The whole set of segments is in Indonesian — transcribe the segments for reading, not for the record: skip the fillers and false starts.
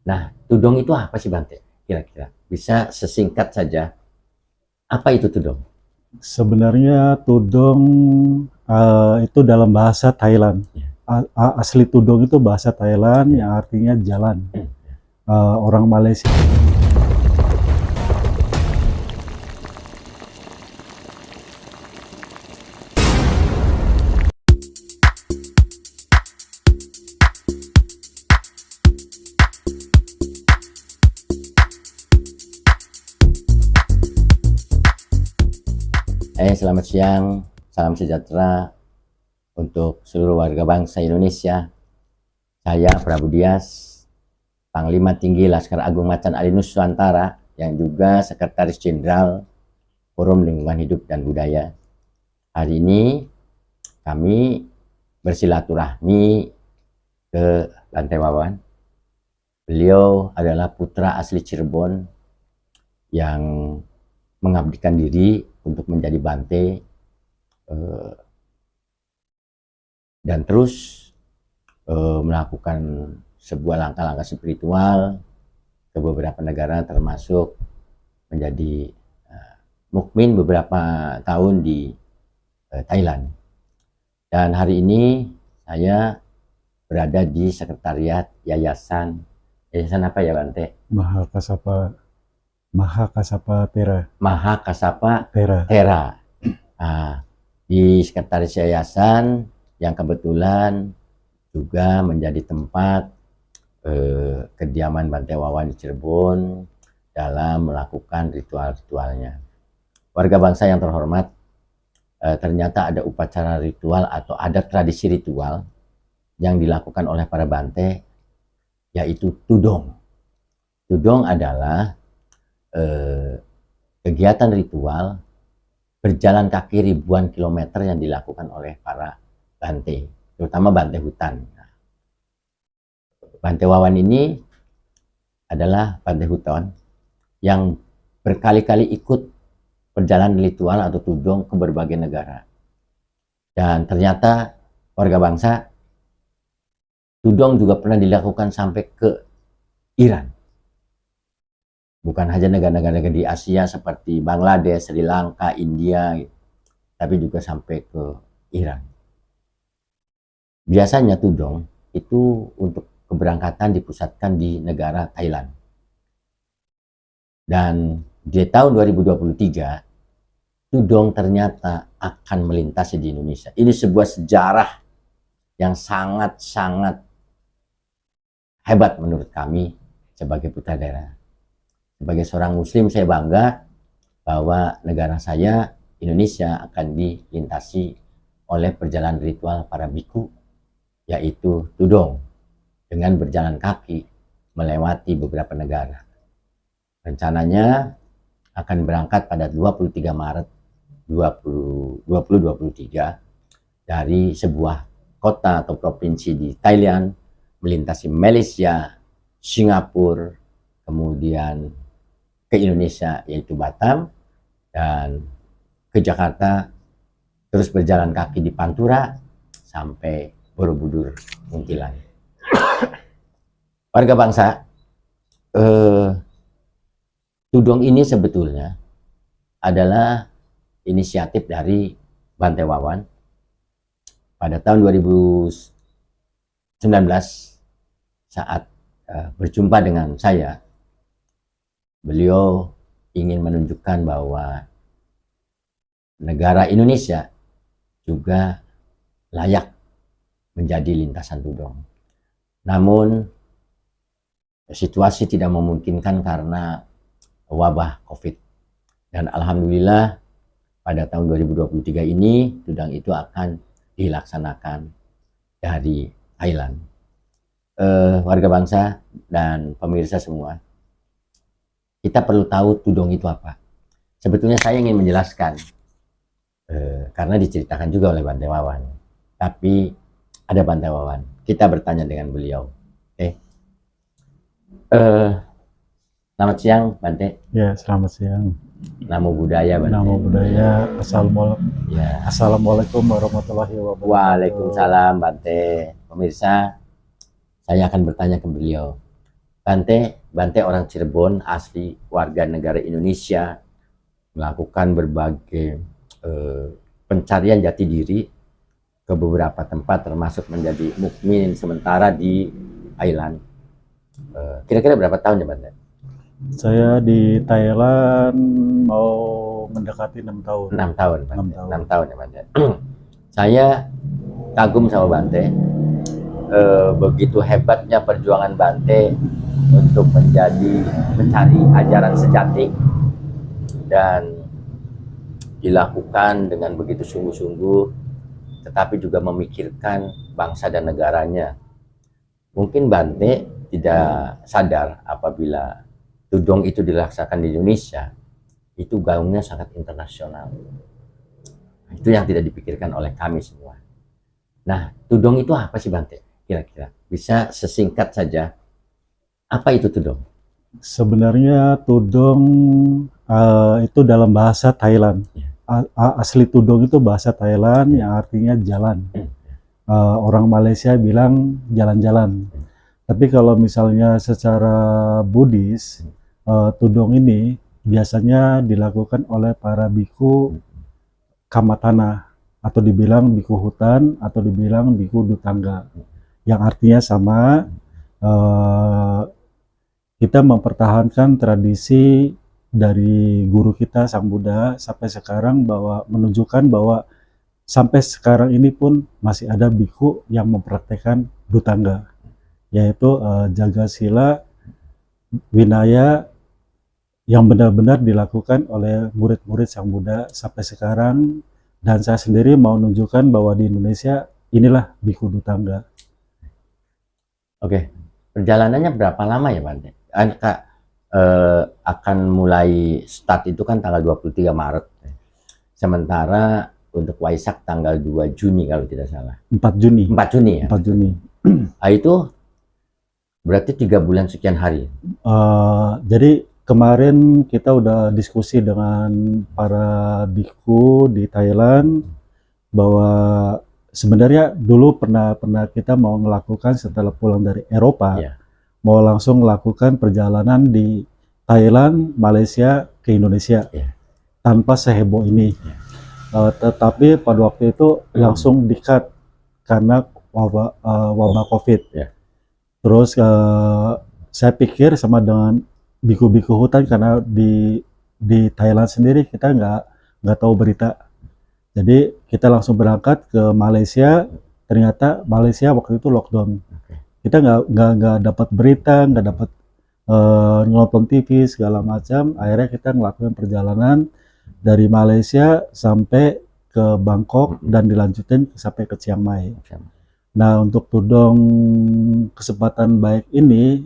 Nah, tudong itu apa sih Bante? Kira-kira bisa sesingkat saja. Apa itu tudong? Sebenarnya tudong itu dalam bahasa Thailand. Ya. Asli tudong itu bahasa Thailand yang artinya jalan. Orang Malaysia. Selamat siang, salam sejahtera untuk seluruh warga bangsa Indonesia. Saya Prabu Dias, Panglima Tinggi Laskar Agung Macan Ali Nusantara, yang juga Sekretaris Jenderal Forum Lingkungan Hidup dan Budaya. Hari ini kami bersilaturahmi ke Bante Wawan. Beliau adalah putra asli Cirebon yang mengabdikan diri untuk menjadi Bante dan terus melakukan sebuah langkah-langkah spiritual ke beberapa negara, termasuk menjadi mukmin beberapa tahun di Thailand. Dan hari ini saya berada di sekretariat yayasan apa ya Bante? Mahakasapa Tera. Nah, di sekretaris yayasan yang kebetulan juga menjadi tempat kediaman Bante Wawan di Cirebon dalam melakukan ritual-ritualnya. Warga bangsa yang terhormat, ternyata ada upacara ritual atau ada tradisi ritual yang dilakukan oleh para Bante, yaitu tudong. Tudong adalah kegiatan ritual berjalan kaki ribuan kilometer yang dilakukan oleh para Bante, terutama Bante hutan. Bante Wawan ini adalah Bante hutan yang berkali-kali ikut perjalanan ritual atau tudong ke berbagai negara. Dan ternyata warga bangsa, tudong juga pernah dilakukan sampai ke Iran. Bukan hanya negara-negara di Asia seperti Bangladesh, Sri Lanka, India, tapi juga sampai ke Iran. Biasanya tudong itu untuk keberangkatan dipusatkan di negara Thailand. Dan di tahun 2023, tudong ternyata akan melintasi di Indonesia. Ini sebuah sejarah yang sangat-sangat hebat menurut kami sebagai putra daerah. Sebagai seorang muslim, saya bangga bahwa negara saya, Indonesia, akan dilintasi oleh perjalanan ritual para biku, yaitu tudong, dengan berjalan kaki melewati beberapa negara. Rencananya akan berangkat pada 23 Maret 2023 dari sebuah kota atau provinsi di Thailand, melintasi Malaysia, Singapura, kemudian ke Indonesia yaitu Batam, dan ke Jakarta, terus berjalan kaki di Pantura sampai Borobudur, Muntilan. Warga bangsa, tudong ini sebetulnya adalah inisiatif dari Bante Wawan pada tahun 2019 saat berjumpa dengan saya. Beliau ingin menunjukkan bahwa negara Indonesia juga layak menjadi lintasan tudong. Namun situasi tidak memungkinkan karena wabah COVID. Dan alhamdulillah pada tahun 2023 ini tudong itu akan dilaksanakan dari Thailand. Warga bangsa dan pemirsa semua, kita perlu tahu tudong itu apa. Sebetulnya saya ingin menjelaskan karena diceritakan juga oleh Bante Wawan. Tapi ada Bante Wawan, kita bertanya dengan beliau. Selamat siang Bante. Ya, selamat siang. Namo Buddhaya Bante. Namo Buddhaya. Assalamualaikum warahmatullahi wabarakatuh. Waalaikumsalam Bante. Pemirsa, saya akan bertanya ke beliau. Bante orang Cirebon asli warga negara Indonesia melakukan berbagai pencarian jati diri ke beberapa tempat termasuk menjadi mukmin sementara di Thailand. Kira-kira berapa tahun ya Bante? Saya di Thailand mau mendekati 6 tahun. 6 tahun Bante. 6 tahun. 6 tahun ya Bante. Saya kagum sama Bante. Begitu hebatnya perjuangan Bante untuk mencari ajaran sejati dan dilakukan dengan begitu sungguh-sungguh, tetapi juga memikirkan bangsa dan negaranya. Mungkin Bante tidak sadar apabila tudong itu dilaksanakan di Indonesia, itu gaungnya sangat internasional. Itu yang tidak dipikirkan oleh kami semua. Nah, tudong itu apa sih Bante? Kira-kira bisa sesingkat saja, apa itu tudong? Sebenarnya tudong itu dalam bahasa Thailand. Asli tudong itu bahasa Thailand yang artinya jalan. Orang Malaysia bilang jalan-jalan. Tapi kalau misalnya secara Buddhis, tudong ini biasanya dilakukan oleh para biku kamatana, atau dibilang biku hutan, atau dibilang biku dutangga, yang artinya sama. Kita mempertahankan tradisi dari guru kita Sang Buddha sampai sekarang, bahwa menunjukkan bahwa sampai sekarang ini pun masih ada biku yang mempraktekkan dutangga, yaitu jaga sila winaya yang benar-benar dilakukan oleh murid-murid Sang Buddha sampai sekarang. Dan saya sendiri mau menunjukkan bahwa di Indonesia inilah biku dutangga. Oke, perjalanannya berapa lama ya Bante? Akan mulai start itu kan tanggal 23 Maret. Sementara untuk Waisak tanggal 2 Juni kalau tidak salah. 4 Juni. 4 Juni ya? 4 Juni. Nah, itu berarti 3 bulan sekian hari. Jadi kemarin kita udah diskusi dengan para biku di Thailand bahwa sebenarnya dulu pernah kita mau melakukan setelah pulang dari Eropa, mau langsung melakukan perjalanan di Thailand, Malaysia ke Indonesia tanpa seheboh ini. Tetapi pada waktu itu langsung di-cut karena wabah COVID. Terus saya pikir sama dengan biku-biku hutan, karena di Thailand sendiri kita nggak tahu berita. Jadi kita langsung berangkat ke Malaysia. Ternyata Malaysia waktu itu lockdown. Kita nggak dapat berita, nggak dapat nonton TV segala macam. Akhirnya kita melakukan perjalanan dari Malaysia sampai ke Bangkok dan dilanjutin sampai ke Chiang Mai. Nah, untuk tudong kesempatan baik ini,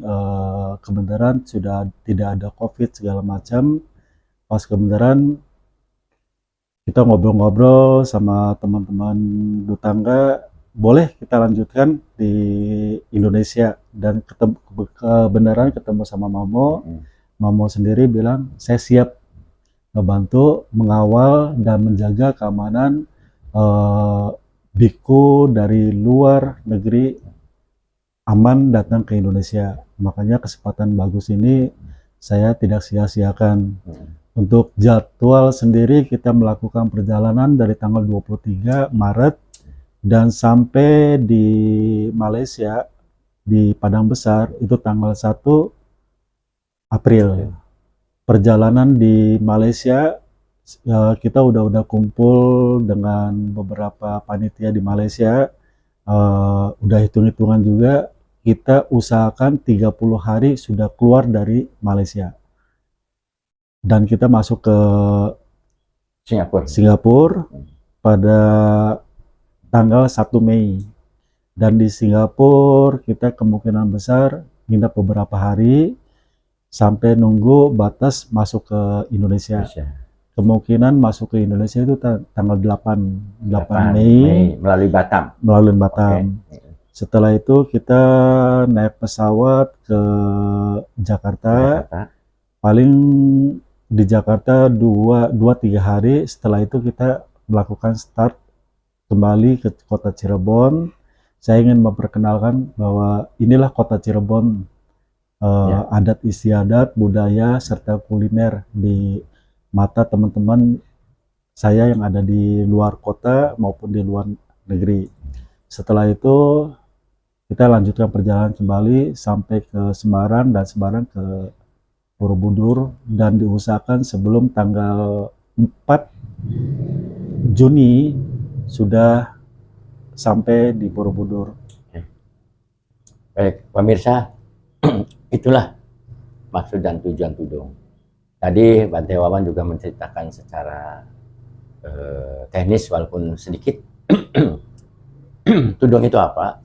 kebenaran sudah tidak ada COVID segala macam. Pas kebenaran kita ngobrol-ngobrol sama teman-teman dutangga, boleh kita lanjutkan di Indonesia. Dan kebenaran ketemu sama Mamo. Mamo sendiri bilang, saya siap membantu mengawal dan menjaga keamanan biku dari luar negeri aman datang ke Indonesia. Makanya kesempatan bagus ini saya tidak sia-siakan. Untuk jadwal sendiri kita melakukan perjalanan dari tanggal 23 Maret dan sampai di Malaysia di Padang Besar itu tanggal 1 April. Perjalanan di Malaysia kita udah kumpul dengan beberapa panitia di Malaysia, udah hitung-hitungan juga, kita usahakan 30 hari sudah keluar dari Malaysia. Dan kita masuk ke Singapura pada tanggal 1 Mei. Dan di Singapura kita kemungkinan besar nginap beberapa hari sampai nunggu batas masuk ke Indonesia. Kemungkinan masuk ke Indonesia itu tanggal 8 Mei melalui Batam. Setelah itu kita naik pesawat ke Jakarta. Paling di Jakarta 2-3 hari. Setelah itu kita melakukan start kembali ke kota Cirebon. Saya ingin memperkenalkan bahwa inilah kota Cirebon adat istiadat, budaya, serta kuliner di mata teman-teman saya yang ada di luar kota maupun di luar negeri. Setelah itu kita lanjutkan perjalanan kembali sampai ke Semarang dan Semarang ke Borobudur, dan diusahakan sebelum tanggal 4 Juni sudah sampai di Borobudur. Baik, pemirsa, itulah maksud dan tujuan Tudong. Tadi Bante Wawan juga menceritakan secara teknis walaupun sedikit Tudong itu apa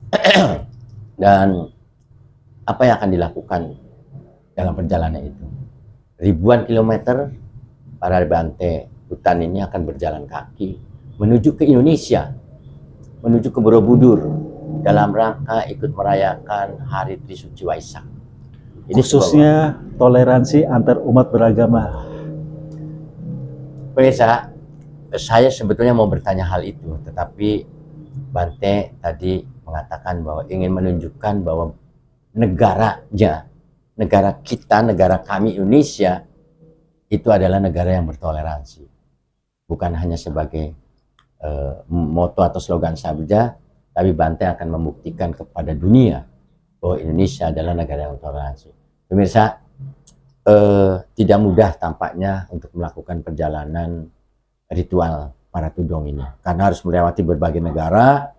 dan apa yang akan dilakukan dalam perjalanan itu. Ribuan kilometer para Bante hutan ini akan berjalan kaki menuju ke Indonesia, menuju ke Borobudur dalam rangka ikut merayakan Hari Trisuci Waisak. Ini Khususnya toleransi antar umat beragama. pemirsa, saya sebetulnya mau bertanya hal itu, tetapi Bante tadi mengatakan bahwa ingin menunjukkan bahwa negaranya, negara kita, negara kami Indonesia itu adalah negara yang bertoleransi, bukan hanya sebagai moto atau slogan saja, tapi Bante akan membuktikan kepada dunia bahwa Indonesia adalah negara yang toleransi. Pemirsa, tidak mudah tampaknya untuk melakukan perjalanan ritual para Tudong ini, karena harus melewati berbagai negara,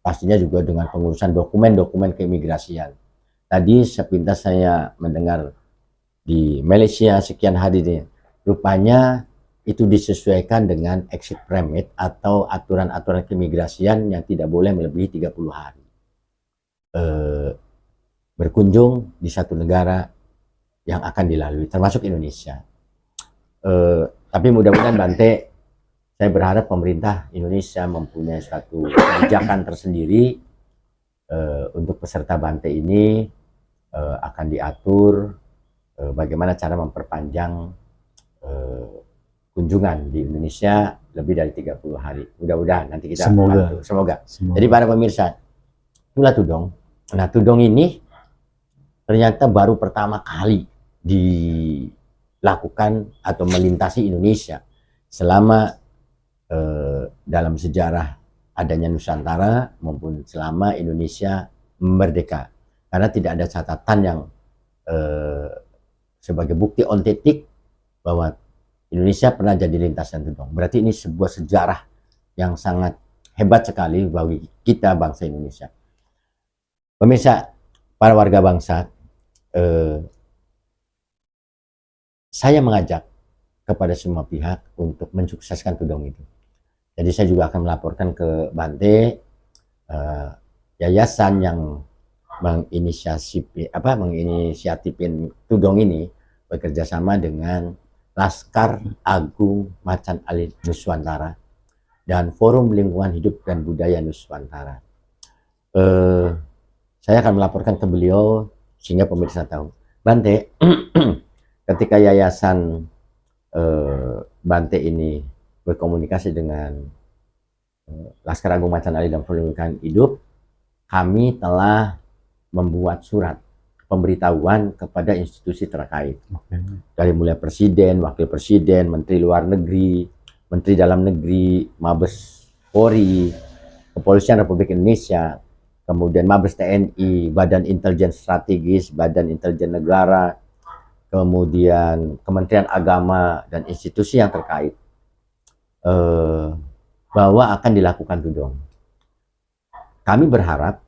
pastinya juga dengan pengurusan dokumen-dokumen keimigrasian. Tadi sepintas saya mendengar di Malaysia sekian hari ini, rupanya itu disesuaikan dengan exit permit atau aturan-aturan keimigrasian yang tidak boleh melebihi 30 hari. Berkunjung di satu negara yang akan dilalui, termasuk Indonesia. Tapi mudah-mudahan Bante, saya berharap pemerintah Indonesia mempunyai suatu kebijakan tersendiri untuk peserta Bante ini, akan diatur bagaimana cara memperpanjang kunjungan di Indonesia lebih dari 30 hari. Mudah-mudahan nanti kita bantu. Semoga. Jadi para pemirsa, itulah Tudong. Nah, Tudong ini ternyata baru pertama kali dilakukan atau melintasi Indonesia selama dalam sejarah adanya Nusantara maupun selama Indonesia merdeka, karena tidak ada catatan yang sebagai bukti ontetik bahwa Indonesia pernah jadi lintasan Tudong. Berarti ini sebuah sejarah yang sangat hebat sekali bagi kita bangsa Indonesia. Pemirsa, para warga bangsa, saya mengajak kepada semua pihak untuk mensukseskan Tudong itu. Jadi saya juga akan melaporkan ke Bante, yayasan yang menginisiatifin Tudong ini bekerja sama dengan Laskar Agung Macan Alit Nuswantara dan Forum Lingkungan Hidup dan Budaya Nuswantara. Saya akan melaporkan ke beliau sehingga pemirsa tahu. Bante, ketika yayasan Bante ini berkomunikasi dengan Laskar Agung Macan Alit dan Forum Lingkungan Hidup, kami telah membuat surat pemberitahuan kepada institusi terkait. Dari mulai presiden, wakil presiden, menteri luar negeri, menteri dalam negeri, Mabes Polri, Kepolisian Republik Indonesia, kemudian Mabes TNI, Badan Intelijen Strategis, Badan Intelijen Negara, kemudian Kementerian Agama dan institusi yang terkait, bahwa akan dilakukan Tudong. Kami berharap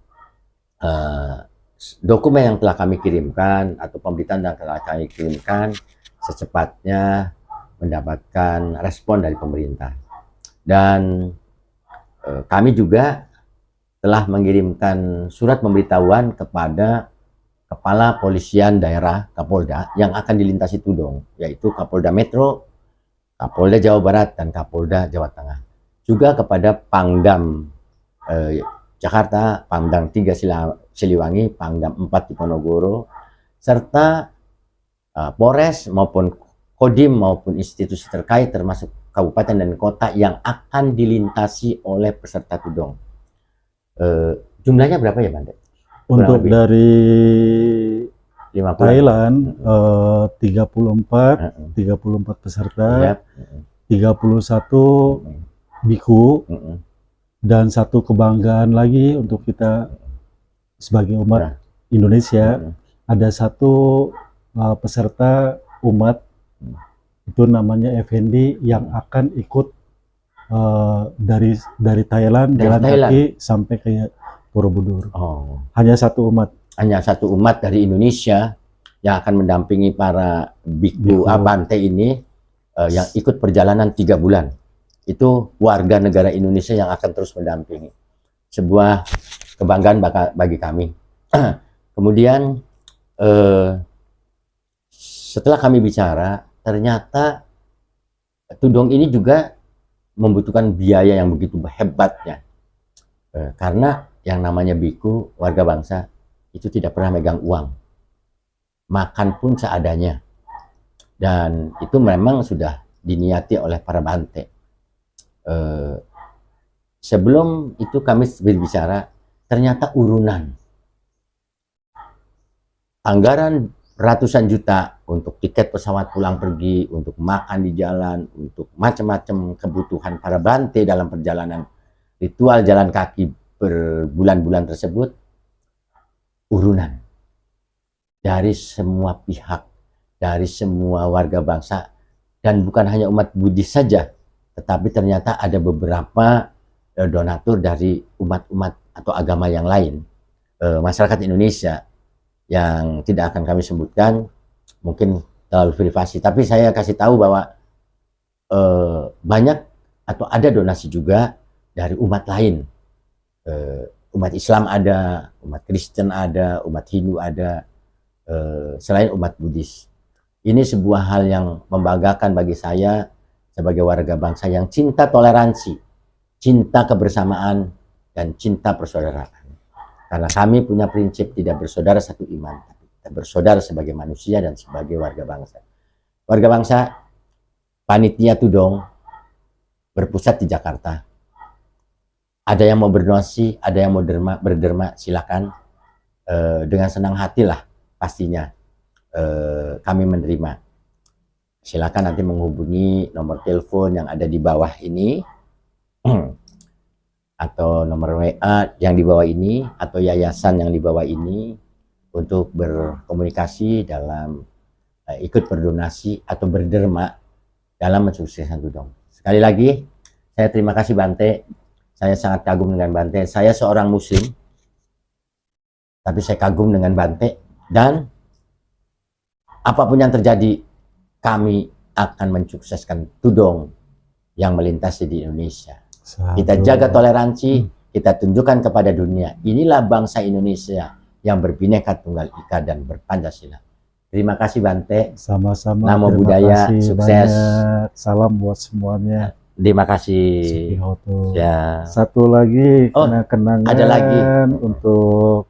dokumen yang telah kami kirimkan atau pemberitaan yang telah kami kirimkan secepatnya mendapatkan respon dari pemerintah. Dan kami juga telah mengirimkan surat pemberitahuan kepada Kepala Polisian Daerah Kapolda yang akan dilintasi Tudong, yaitu Kapolda Metro, Kapolda Jawa Barat, dan Kapolda Jawa Tengah. Juga kepada Pangdam Jakarta, Pangdam 3 Siliwangi, Pangdam 4 Diponegoro, serta Polres maupun Kodim maupun institusi terkait termasuk kabupaten dan kota yang akan dilintasi oleh peserta Tudong. Jumlahnya berapa ya, Bante? Untuk dari 50. Thailand 34 Heeh. 34 peserta, Iya. 31 biku, Heeh. dan satu kebanggaan lagi untuk kita sebagai umat Nah. Indonesia, Heeh. ada satu peserta umat itu namanya Effendi yang akan ikut dari Thailand Dari jalan Thailand. kaki sampai ke Borobudur. Oh, Hanya satu umat. hanya satu umat dari Indonesia yang akan mendampingi para biku Biku. Abante ini yang ikut perjalanan 3 bulan. Itu warga negara Indonesia yang akan terus mendampingi. Sebuah kebanggaan bagi kami. Kemudian setelah kami bicara, ternyata tudong ini juga membutuhkan biaya yang begitu hebatnya. Karena yang namanya biku, warga bangsa, itu tidak pernah megang uang. Makan pun seadanya. Dan itu memang sudah diniati oleh para Bante. Sebelum itu kami berbicara, ternyata urunan. Anggaran ratusan juta untuk tiket pesawat pulang pergi, untuk makan di jalan, untuk macam-macam kebutuhan para Bante dalam perjalanan ritual jalan kaki berbulan-bulan tersebut, urunan dari semua pihak, dari semua warga bangsa, dan bukan hanya umat Buddhis saja, tetapi ternyata ada beberapa donatur dari umat-umat atau agama yang lain, masyarakat Indonesia yang tidak akan kami sebutkan, mungkin terlalu privasi, tapi saya kasih tahu bahwa banyak atau ada donasi juga dari umat lain. Umat Islam ada, umat Kristen ada, umat Hindu ada, selain umat Buddhis. Ini sebuah hal yang membanggakan bagi saya sebagai warga bangsa yang cinta toleransi, cinta kebersamaan, dan cinta persaudaraan. Karena kami punya prinsip tidak bersaudara satu iman, tapi kita bersaudara sebagai manusia dan sebagai warga bangsa. Warga bangsa, panitia tudong berpusat di Jakarta. Ada yang mau berdonasi, ada yang mau berderma, silakan. Dengan senang hati lah pastinya kami menerima. Silakan nanti menghubungi nomor telepon yang ada di bawah ini atau nomor WA yang di bawah ini atau yayasan yang di bawah ini untuk berkomunikasi dalam ikut berdonasi atau berderma dalam mensukseskan tudong. Sekali lagi saya terima kasih Bante. Saya sangat kagum dengan Bante. Saya seorang muslim, tapi saya kagum dengan Bante, dan apapun yang terjadi, kami akan mensukseskan tudong yang melintasi di Indonesia. Kita jaga toleransi, kita tunjukkan kepada dunia, inilah bangsa Indonesia yang berbineka tunggal ika dan berpancasila. Terima kasih Bante. Sama-sama. Namo Buddhaya, sukses. Banyak. Salam buat semuanya. Terima kasih. Sukihoto. Ya. Satu lagi kenang-kenangan ada lagi untuk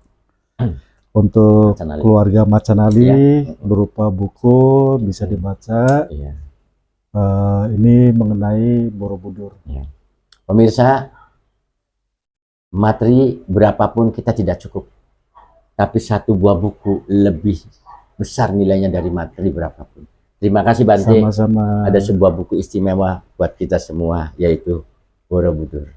Macanali. keluarga Macanali, Ya. berupa buku bisa dibaca. Ya. Ini mengenai Borobudur. Ya. Pemirsa, materi berapapun kita tidak cukup, tapi satu buah buku lebih besar nilainya dari materi berapapun. Terima kasih Bante. Sama-sama. Ada sebuah buku istimewa buat kita semua, yaitu Borobudur.